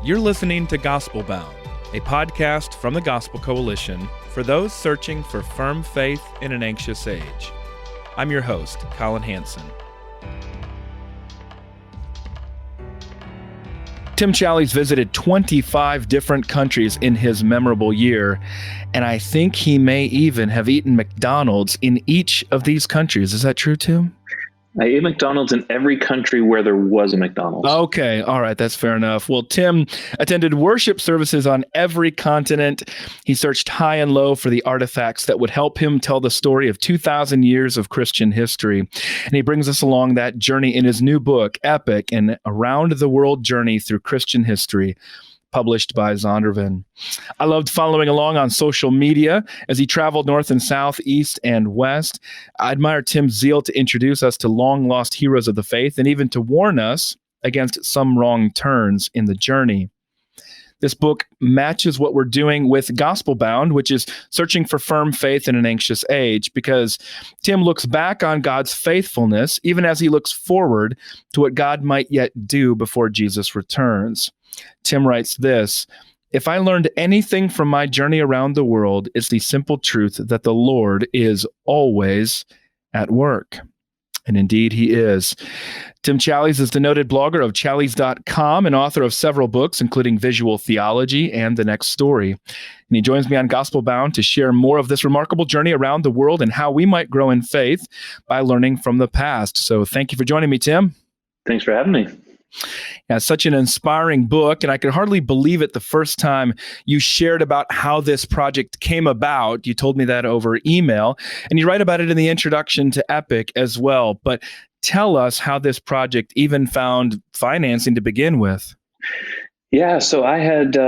You're listening to Gospelbound, a podcast from the Gospel Coalition for those searching for firm faith in an anxious age. I'm your host, Collin Hansen. Tim Challies visited 25 different countries in his memorable year, and I think he may even have eaten McDonald's in each of these countries. Is that true, Tim? I ate McDonald's in every country where there was a McDonald's. Okay, all right, that's fair enough. Well, Tim attended worship services on every continent. He searched high and low for the artifacts that would help him tell the story of 2,000 years of Christian history. And he brings us along that journey in his new book, Epic, an around-the-world journey through Christian history, published by Zondervan. I loved following along on social media as he traveled north and south, east and west. I admire Tim's zeal to introduce us to long-lost heroes of the faith and even to warn us against some wrong turns in the journey. This book matches what we're doing with Gospelbound, which is searching for firm faith in an anxious age, because Tim looks back on God's faithfulness, even as he looks forward to what God might yet do before Jesus returns. Tim writes this: "If I learned anything from my journey around the world, it's the simple truth that the Lord is always at work." And indeed, he is. Tim Challies is the noted blogger of Challies.com and author of several books, including Visual Theology and The Next Story. And he joins me on Gospelbound to share more of this remarkable journey around the world and how we might grow in faith by learning from the past. So thank you for joining me, Tim. Thanks for having me. Yeah, such an inspiring book, and I could hardly believe it the first time you shared about how this project came about. You told me that over email, and you write about it in the introduction to Epic as well. But tell us how this project even found financing to begin with. Yeah, so I had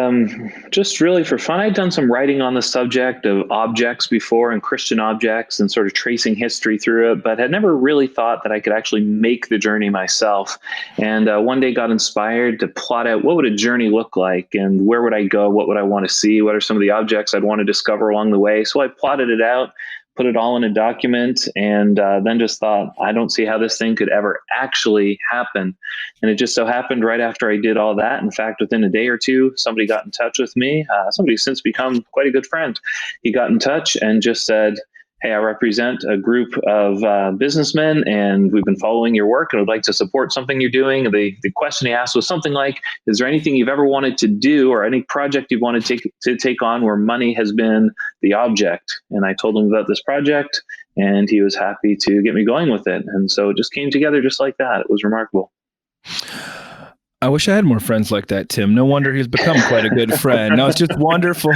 just really for fun, I'd done some writing on the subject of objects before and Christian objects and sort of tracing history through it, but had never really thought that I could actually make the journey myself. And one day got inspired to plot out what would a journey look like and where would I go, what would I want to see, what are some of the objects I'd want to discover along the way. So I plotted it out, put it all in a document, and then just thought, I don't see how this thing could ever actually happen. And it just so happened right after I did all that, in fact, within a day or two, somebody got in touch with me. Somebody who's since become quite a good friend. He got in touch and just said, "Hey, I represent a group of businessmen, and we've been following your work and would like to support something you're doing." The question he asked was something like, "Is there anything you've ever wanted to do or any project you've wanted to take on where money has been the object?" And I told him about this project, and he was happy to get me going with it. And so it just came together just like that. It was remarkable. I wish I had more friends like that, Tim. No wonder he's become quite a good friend. No, it's just wonderful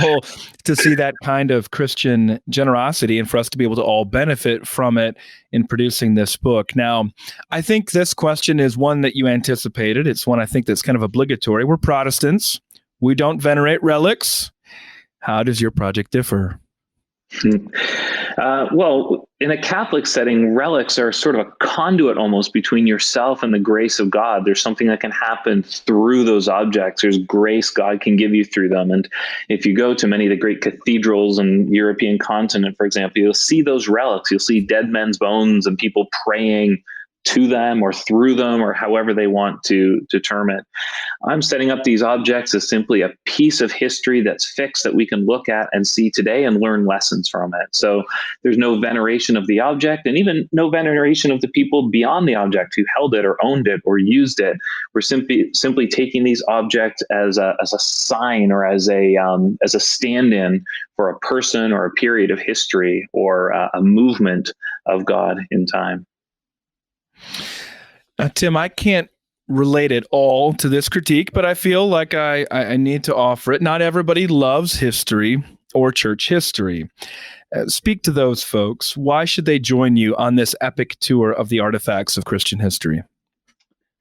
to see that kind of Christian generosity and for us to be able to all benefit from it in producing this book. Now, I think this question is one that you anticipated. It's one I think that's kind of obligatory. We're Protestants. We don't venerate relics. How does your project differ? Well, in a Catholic setting, relics are sort of a conduit almost between yourself and the grace of God. There's something that can happen through those objects. There's grace God can give you through them. And if you go to many of the great cathedrals in the European continent, for example, you'll see those relics. You'll see dead men's bones and people praying to them or through them or however they want to term it. I'm setting up these objects as simply a piece of history that's fixed that we can look at and see today and learn lessons from it. So there's no veneration of the object and even no veneration of the people beyond the object who held it or owned it or used it. We're simply taking these objects as a sign or as a stand-in for a person or a period of history or a movement of God in time. Tim, I can't relate at all to this critique, but I feel like I need to offer it. Not everybody loves history or church history. Speak to those folks. Why should they join you on this epic tour of the artifacts of Christian history?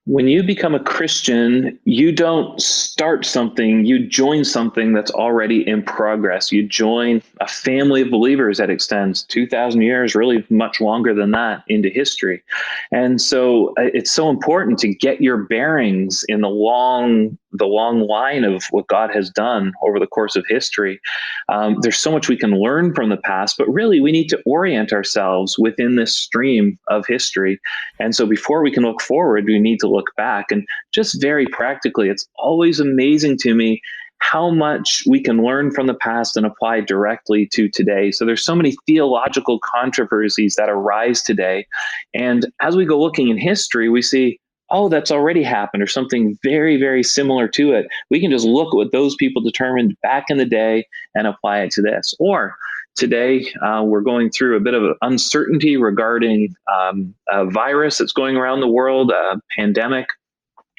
When you become a Christian, you don't start something, you join something that's already in progress. You join a family of believers that extends 2,000 years, really much longer than that, into history. And so it's so important to get your bearings in the long line of what God has done over the course of history. There's so much we can learn from the past, but really we need to orient ourselves within this stream of history. And so before we can look forward, we need to look back. And just very practically, it's always amazing to me how much we can learn from the past and apply directly to today. So there's so many theological controversies that arise today. And as we go looking in history, we see, oh, that's already happened, or something very, very similar to it. We can just look at what those people determined back in the day and apply it to this. Or today, we're going through a bit of uncertainty regarding a virus that's going around the world, a pandemic.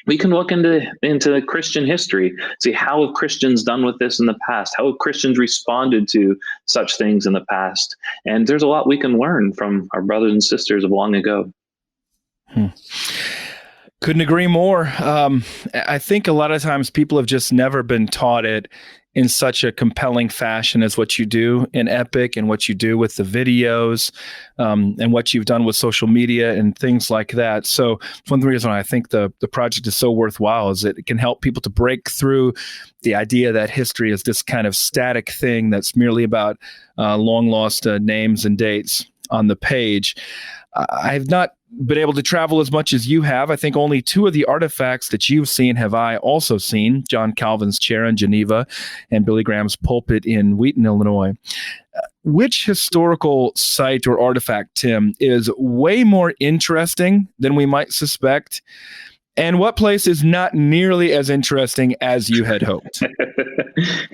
We can look into Christian history, see how have Christians done with this in the past? How have Christians responded to such things in the past? And there's a lot we can learn from our brothers and sisters of long ago. Couldn't agree more. I think a lot of times people have just never been taught it in such a compelling fashion as what you do in Epic and what you do with the videos, and what you've done with social media and things like that. So one of the reasons why I think the project is so worthwhile is that it can help people to break through the idea that history is this kind of static thing that's merely about long lost names and dates on the page. I've not been able to travel as much as you have. I think only 2 of the artifacts that you've seen have I also seen: John Calvin's chair in Geneva and Billy Graham's pulpit in Wheaton, Illinois. Which historical site or artifact, Tim, is way more interesting than we might suspect? And what place is not nearly as interesting as you had hoped?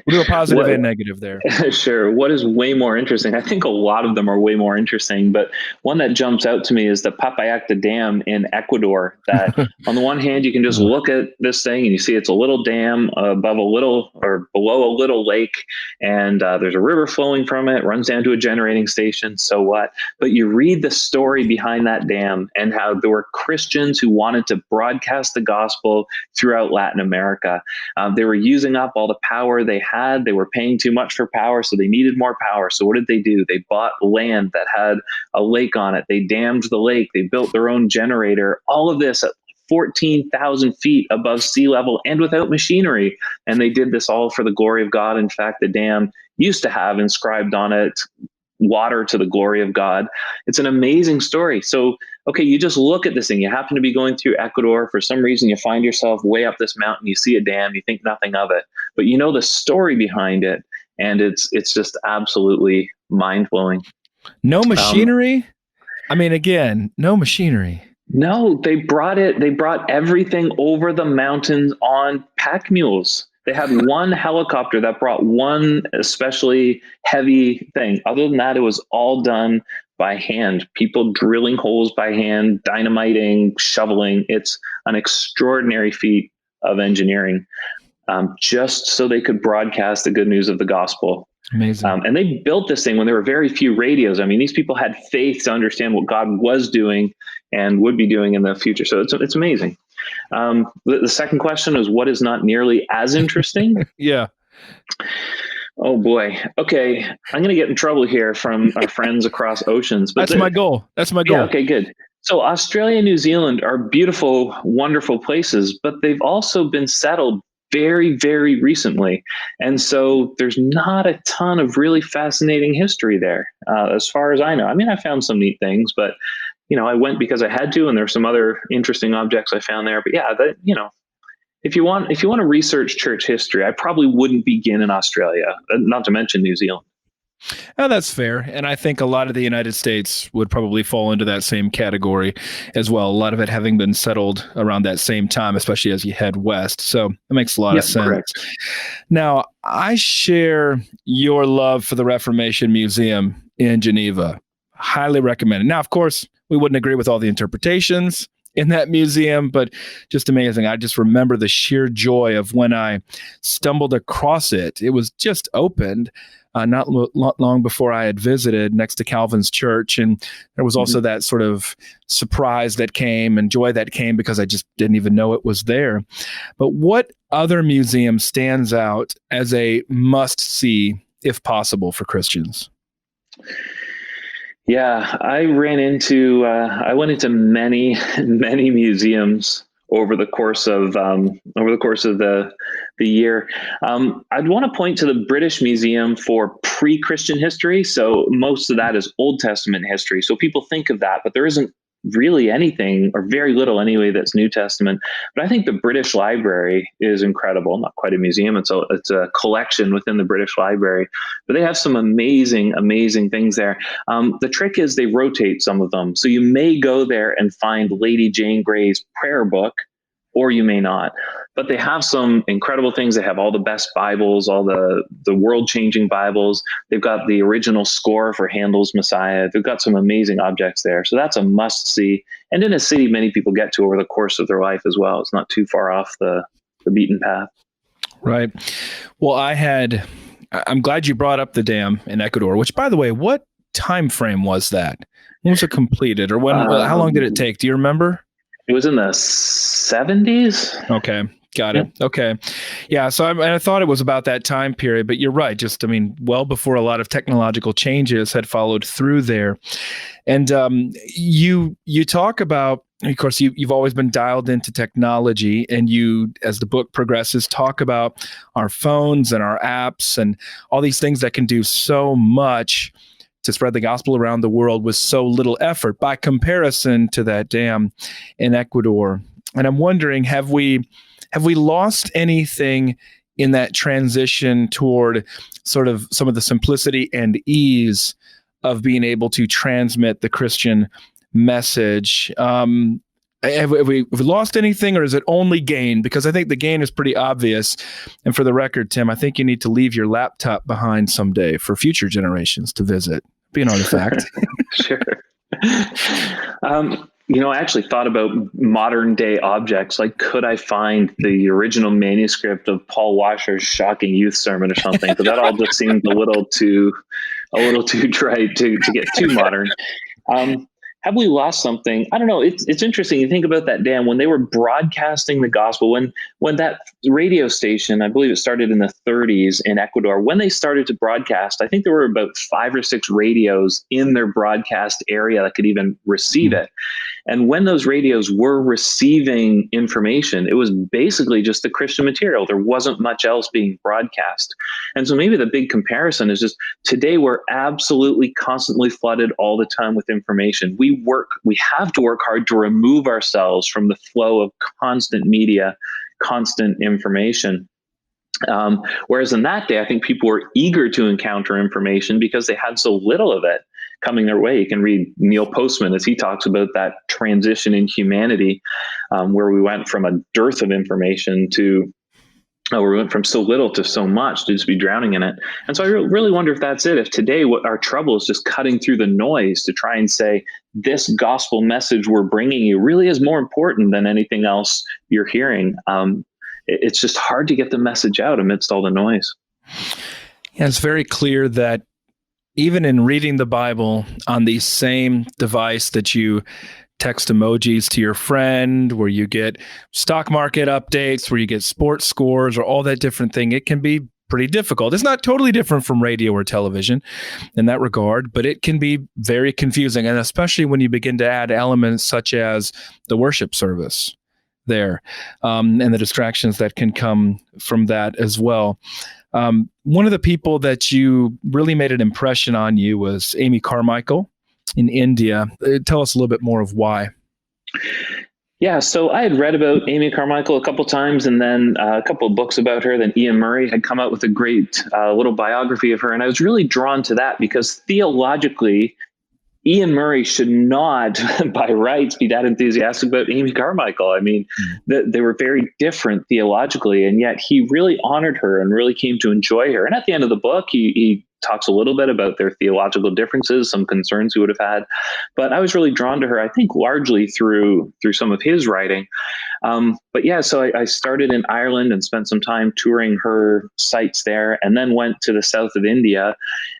We'll do a positive and negative there. Sure. What is way more interesting? I think a lot of them are way more interesting, but one that jumps out to me is the Papayacta Dam in Ecuador. That on the one hand, you can just look at this thing and you see it's a little dam above a little or below a little lake, and there's a river flowing from it, runs down to a generating station. So what? But you read the story behind that dam and how there were Christians who wanted to broadcast the gospel throughout Latin America. They were using up all the power they had. They were paying too much for power, so they needed more power. So what did they do? They bought land that had a lake on it. They dammed the lake. They built their own generator. All of this at 14,000 feet above sea level and without machinery. And they did this all for the glory of God. In fact, the dam used to have inscribed on it, "Water to the glory of God." It's an amazing story. So, okay, you just look at this thing. You happen to be going through Ecuador. For some reason, you find yourself way up this mountain. You see a dam. You think nothing of it. But you know the story behind it. And it's just absolutely mind-blowing. No machinery? I mean, again, no machinery. No, they brought everything over the mountains on pack mules. They had one helicopter that brought one especially heavy thing. Other than that, it was all done by hand. People drilling holes by hand, dynamiting, shoveling. It's an extraordinary feat of engineering, just so they could broadcast the good news of the gospel. Amazing. And they built this thing when there were very few radios. I mean, these people had faith to understand what God was doing and would be doing in the future. So it's amazing. The second question is, what is not nearly as interesting? Yeah. Oh boy. Okay. I'm going to get in trouble here from our friends across oceans. But That's my goal. Yeah, okay, good. So Australia and New Zealand are beautiful, wonderful places, but they've also been settled very, very recently. And so there's not a ton of really fascinating history there, as far as I know. I mean, I found some neat things, but I went because I had to, and there's some other interesting objects I found there. But yeah, if you want to research church history, I probably wouldn't begin in Australia, not to mention New Zealand. Oh, that's fair. And I think a lot of the United States would probably fall into that same category as well. A lot of it having been settled around that same time, especially as you head west. So it makes a lot of sense. Correct. Now, I share your love for the Reformation Museum in Geneva. Highly recommend it. Now, of course, we wouldn't agree with all the interpretations in that museum, but just amazing. I just remember the sheer joy of when I stumbled across it. It was just opened not long before I had visited next to Calvin's church. And there was also that sort of surprise that came and joy that came because I just didn't even know it was there. But what other museum stands out as a must-see, if possible, for Christians? Yeah, I went into many, many museums over the course of the year. I'd want to point to the British Museum for pre-Christian history. So most of that is Old Testament history. So people think of that, but there isn't really anything, or very little anyway, that's New Testament. But I think the British Library is incredible. Not quite a museum; it's a collection within the British Library. But they have some amazing things there. The trick is they rotate some of them, so you may go there and find Lady Jane Grey's prayer book, or you may not. But they have some incredible things. They have all the best Bibles, all the world-changing Bibles. They've got the original score for Handel's Messiah. They've got some amazing objects there. So that's a must-see. And in a city many people get to over the course of their life as well. It's not too far off the beaten path. Right. Well, I'm glad you brought up the dam in Ecuador, which, by the way, what time frame was that? When was it completed? Or how long did it take? Do you remember? It was in the 70s. Okay. Got it. Yeah. Okay. Yeah. So I thought it was about that time period, but you're right. Well before a lot of technological changes had followed through there. And you talk about, of course, you've always been dialed into technology, and you, as the book progresses, talk about our phones and our apps and all these things that can do so much to spread the gospel around the world with so little effort by comparison to that dam in Ecuador. And I'm wondering, have we lost anything in that transition toward sort of some of the simplicity and ease of being able to transmit the Christian message? Have we lost anything, or is it only gain? Because I think the gain is pretty obvious. And for the record, Tim, I think you need to leave your laptop behind someday for future generations to visit. Be an artifact. Sure. I actually thought about modern day objects. Like, could I find the original manuscript of Paul Washer's shocking youth sermon or something? But that all just seemed a little too trite to get too modern. Have we lost something? I don't know. It's interesting. You think about that dam when they were broadcasting the gospel, when that radio station, I believe it started in the 30s in Ecuador, when they started to broadcast, I think there were about 5 or 6 radios in their broadcast area that could even receive it. And when those radios were receiving information, it was basically just the Christian material. There wasn't much else being broadcast. And so maybe the big comparison is just today we're absolutely constantly flooded all the time with information. We have to work hard to remove ourselves from the flow of constant media, constant information. Whereas in that day, I think people were eager to encounter information because they had so little of it coming their way. You can read Neil Postman as he talks about that transition in humanity, where we went from a dearth of information to we went from so little to so much to just be drowning in it. And so I really wonder if that's it. If today what our trouble is just cutting through the noise to try and say, this gospel message we're bringing you really is more important than anything else you're hearing. It's just hard to get the message out amidst all the noise. Yeah, it's very clear that even in reading the Bible on the same device that you text emojis to your friend, where you get stock market updates, where you get sports scores, or all that different thing, it can be pretty difficult. It's not totally different from radio or television in that regard, but it can be very confusing, and especially when you begin to add elements such as the worship service there, and the distractions that can come from that as well. One of the people that you really made an impression on you was Amy Carmichael in India. Tell us a little bit more of why. Yeah, so I had read about Amy Carmichael a couple times, and then a couple of books about her. Then Ian Murray had come out with a great little biography of her, and I was really drawn to that because theologically, Ian Murray should not, by rights, be that enthusiastic about Amy Carmichael. I mean, they were very different theologically, and yet he really honored her and really came to enjoy her. And at the end of the book, he talks a little bit about their theological differences, some concerns he would have had. But I was really drawn to her, I think, largely through some of his writing. But yeah, so I started in Ireland and spent some time touring her sites there, and then went to the south of India.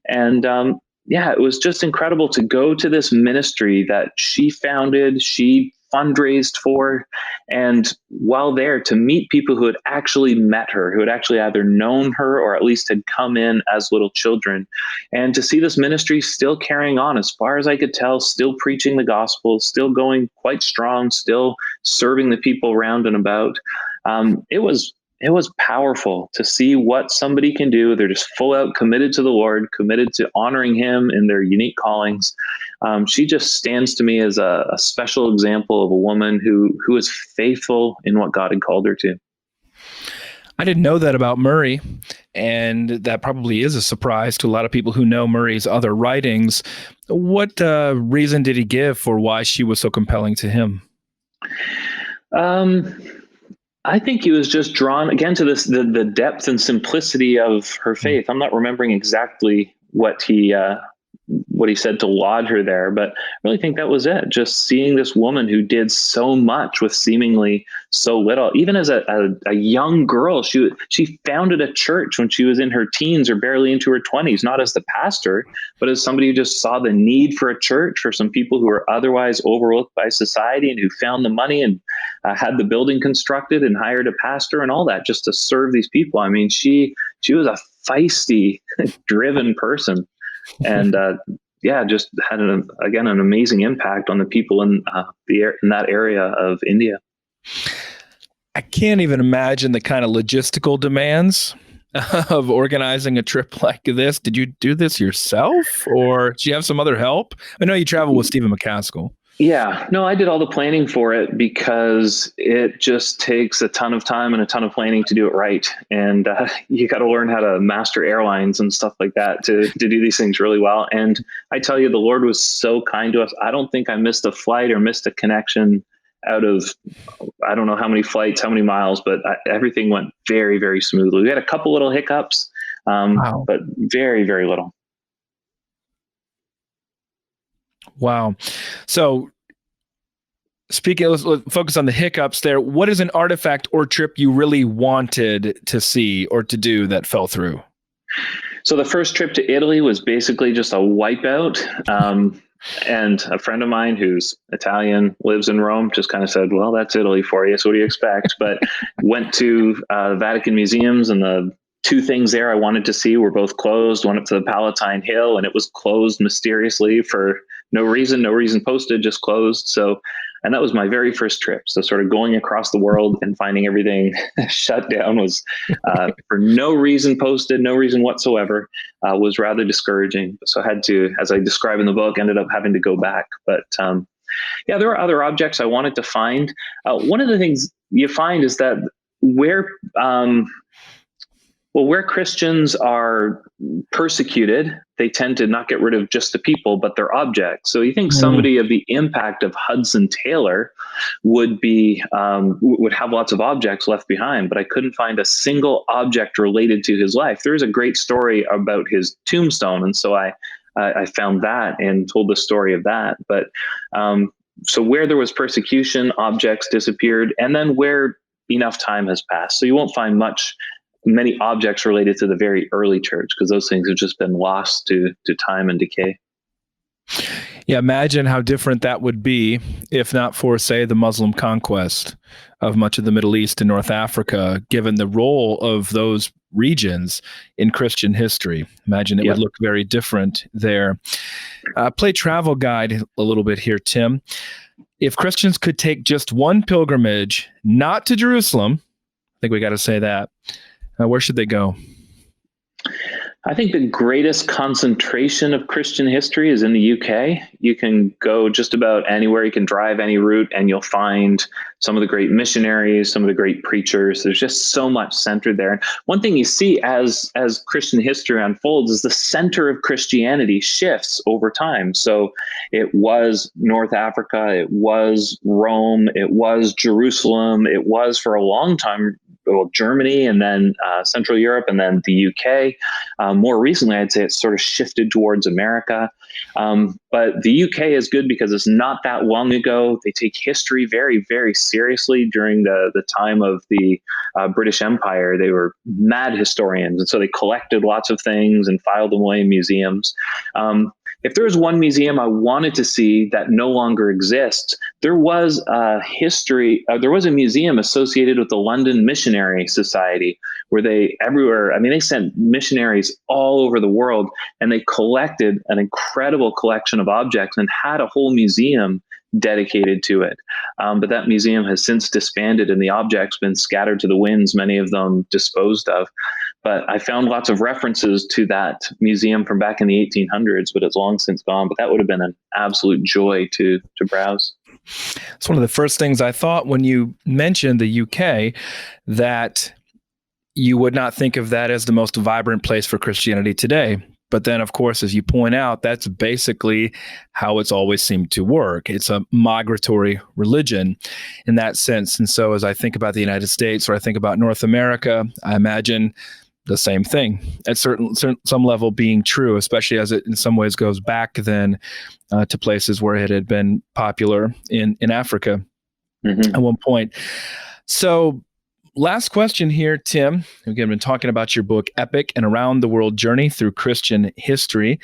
And yeah, it was just incredible to go to this ministry that she founded, she fundraised for, and while there to meet people who had actually met her, who had actually either known her or at least had come in as little children, and to see this ministry still carrying on, as far as I could tell, still preaching the gospel, still going quite strong, still serving the people round and about. It was it was powerful to see what somebody can do. They're just full out committed to the Lord, committed to honoring him in their unique callings. She just stands to me as a special example of a woman who is faithful in what God had called her to. I didn't know that about Murray, and that probably is a surprise to a lot of people who know Murray's other writings. What reason did he give for why she was so compelling to him? I think he was just drawn again to the depth and simplicity of her faith. I'm not remembering exactly what he said to laud her there, but I really think that was it. Just seeing this woman who did so much with seemingly so little. Even as a young girl, she founded a church when she was in her teens or barely into her 20s, not as the pastor, but as somebody who just saw the need for a church for some people who were otherwise overlooked by society, and who found the money and had the building constructed and hired a pastor and all that just to serve these people. I mean, she was a feisty, driven person. And just had an amazing impact on the people in that area of India. I can't even imagine the kind of logistical demands of organizing a trip like this. Did you do this yourself, or did you have some other help? I know you traveled with Stephen McCaskill. Yeah, no, I did all the planning for it because it just takes a ton of time and a ton of planning to do it right. And you got to learn how to master airlines and stuff like that to do these things really well. And I tell you, the Lord was so kind to us. I don't think I missed a flight or missed a connection out of, I don't know how many flights, how many miles, but everything went very, very smoothly. We had a couple little hiccups, but very, very little. Wow. So let's focus on the hiccups there. What is an artifact or trip you really wanted to see or to do that fell through? So the first trip to Italy was basically just a wipeout. And a friend of mine who's Italian, lives in Rome, just kind of said, well, that's Italy for you. So what do you expect? But went to the Vatican museums, and the two things there I wanted to see were both closed. Went up to the Palatine Hill, and it was closed mysteriously for no reason posted, just closed. So, and that was my very first trip. So sort of going across the world and finding everything shut down was for no reason posted, no reason whatsoever, was rather discouraging. So I had to, as I describe in the book, ended up having to go back. But there were other objects I wanted to find. One of the things you find is that where Christians are persecuted, they tend to not get rid of just the people, but their objects. So you think somebody of the impact of Hudson Taylor would have lots of objects left behind, but I couldn't find a single object related to his life. There's a great story about his tombstone, and so I found that and told the story of that. But so where there was persecution, objects disappeared, and then where enough time has passed. So you won't find many objects related to the very early church, because those things have just been lost to time and decay. Yeah, imagine how different that would be if not for, say, the Muslim conquest of much of the Middle East and North Africa, given the role of those regions in Christian history. Imagine it would look very different there. Play travel guide a little bit here, Tim. If Christians could take just one pilgrimage, not to Jerusalem, I think we got to say that, where should they go? I think the greatest concentration of Christian history is in the UK. You can go just about anywhere. You can drive any route, and you'll find some of the great missionaries, some of the great preachers. There's just so much centered there. And one thing you see as Christian history unfolds is the center of Christianity shifts over time. So it was North Africa, it was Rome, it was Jerusalem, it was for a long time Germany, and then Central Europe, and then the UK. More recently, I'd say it's sort of shifted towards America. But the UK is good because it's not that long ago. They take history very, very seriously. During the time of the British Empire, they were mad historians, and so they collected lots of things and filed them away in museums. If there was one museum I wanted to see that no longer exists, there was a museum associated with the London Missionary Society, where they sent missionaries all over the world, and they collected an incredible collection of objects and had a whole museum dedicated to it. But that museum has since disbanded and the objects been scattered to the winds, many of them disposed of. But I found lots of references to that museum from back in the 1800s, but it's long since gone. But that would have been an absolute joy to browse. It's one of the first things I thought when you mentioned the UK, that you would not think of that as the most vibrant place for Christianity today. But then, of course, as you point out, that's basically how it's always seemed to work. It's a migratory religion in that sense. And so as I think about the United States, or I think about North America, I imagine the same thing at some level being true, especially as it in some ways goes back then to places where it had been popular in Africa at one point. So last question here, Tim. Again, been talking about your book, Epic, an Around the World Journey Through Christian History.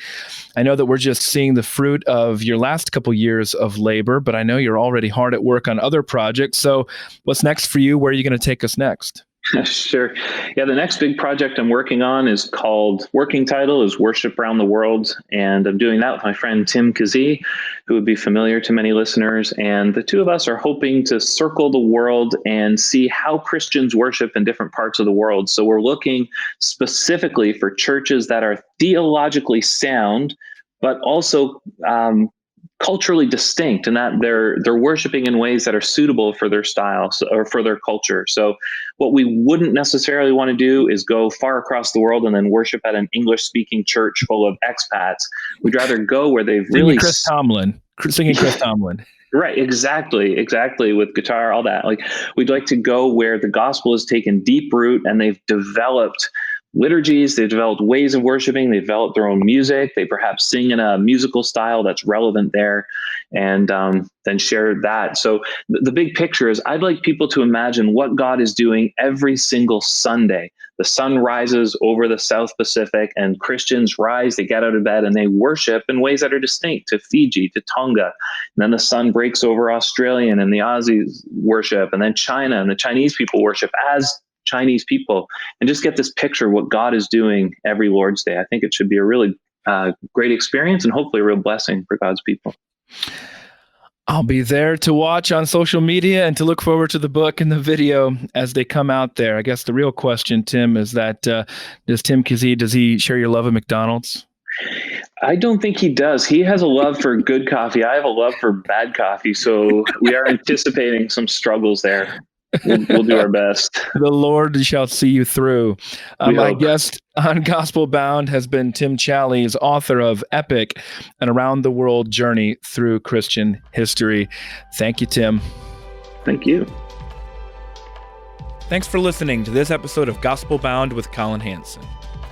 I know that we're just seeing the fruit of your last couple years of labor, but I know you're already hard at work on other projects. So what's next for you? Where are you going to take us next? Sure. Yeah, the next big project I'm working on is called, working title is Worship Around the World. And I'm doing that with my friend Tim Challies, who would be familiar to many listeners. And the two of us are hoping to circle the world and see how Christians worship in different parts of the world. So we're looking specifically for churches that are theologically sound, but also culturally distinct, and that they're worshiping in ways that are suitable for their style or for their culture. So what we wouldn't necessarily want to do is go far across the world and then worship at an English-speaking church full of expats. We'd rather go where they've singing really singing Chris Tomlin. Right, exactly, with guitar, all that. Like, we'd like to go where the gospel has taken deep root and they've developed liturgies, they've developed ways of worshiping, they've developed their own music, they perhaps sing in a musical style that's relevant there, and then share that. So the big picture is, I'd like people to imagine what God is doing every single Sunday. The sun rises over the South Pacific and Christians rise, they get out of bed and they worship in ways that are distinct to Fiji, to Tonga. And then the sun breaks over Australian and the Aussies worship, and then China and the Chinese people worship as Chinese people, and just get this picture of what God is doing every Lord's Day. I think it should be a really great experience and hopefully a real blessing for God's people. I'll be there to watch on social media and to look forward to the book and the video as they come out there. I guess the real question, Tim, is that does Tim Challies, does he share your love of McDonald's? I don't think he does. He has a love for good coffee. I have a love for bad coffee. So we are anticipating some struggles there. We'll do our best. The Lord shall see you through. My guest on Gospelbound has been Tim Challies, author of Epic, an Around the World Journey Through Christian History. Thank you, Tim. Thank you. Thanks for listening to this episode of Gospelbound with Collin Hansen.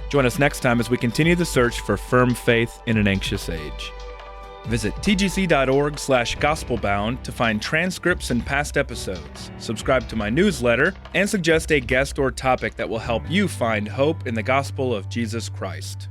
Join us next time as we continue the search for firm faith in an anxious age. Visit tgc.org/gospelbound to find transcripts and past episodes, subscribe to my newsletter, and suggest a guest or topic that will help you find hope in the gospel of Jesus Christ.